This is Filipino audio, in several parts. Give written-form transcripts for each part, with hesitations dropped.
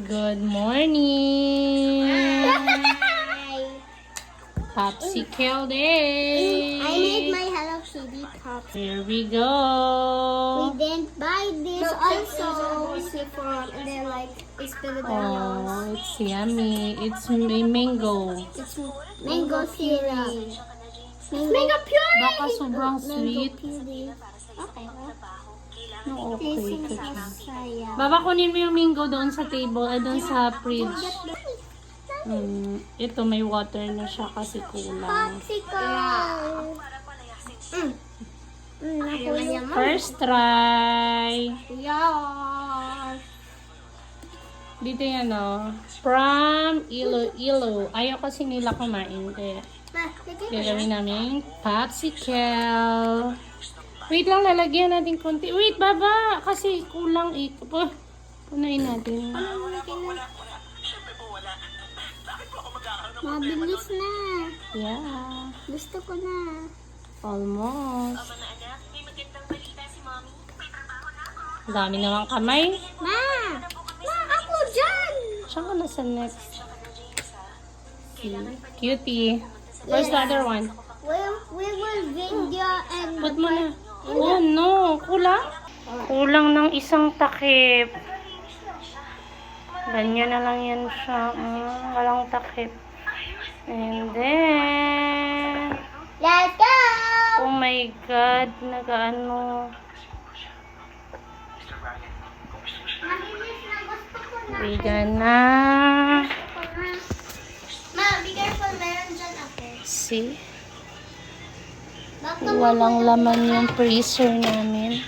Good morning! Hi. Popsicle day! I made my Hello Kitty pop. Here we go! We didn't buy this also before, and then like it's Filipino. Oh, it's yummy. It's mango. It's mango syrup. Mango puree. Baka sobrang sweet. Puree. Okay. No, okay. Tasting Good so job. saya. Baba, kunin mo yung mango doon sa table, doon sa fridge. Ito, may water na siya kasi kulang. Popsicle. First try. Yes. Dito yan, oh. From Iloilo. Ayaw kasi nila kumain. Kaya gagawin namin popsicle. Wait lang, lalagyan natin konti. Wait, baba! Kasi kulang eh. Punain natin. Mabilis na. Yeah. Gusto ko na. Almost. Ang dami namang kamay. Ma! Ma, ako dyan! Saan ka na sa next? Cutie. Where's the other one? We will video and... Put mo na. Oh no, kulang? Kulang ng isang takip. Ganyan na lang yan siya. Walang takip. And then... Let's go! Oh my God, nag-ano. Mabilis na, gusto ko na. Bigan na. Ma, be careful, meron dyan ako. See? Baka Walang laman yung freezer namin.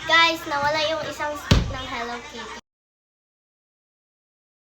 Guys, nawala yung isang stick ng Hello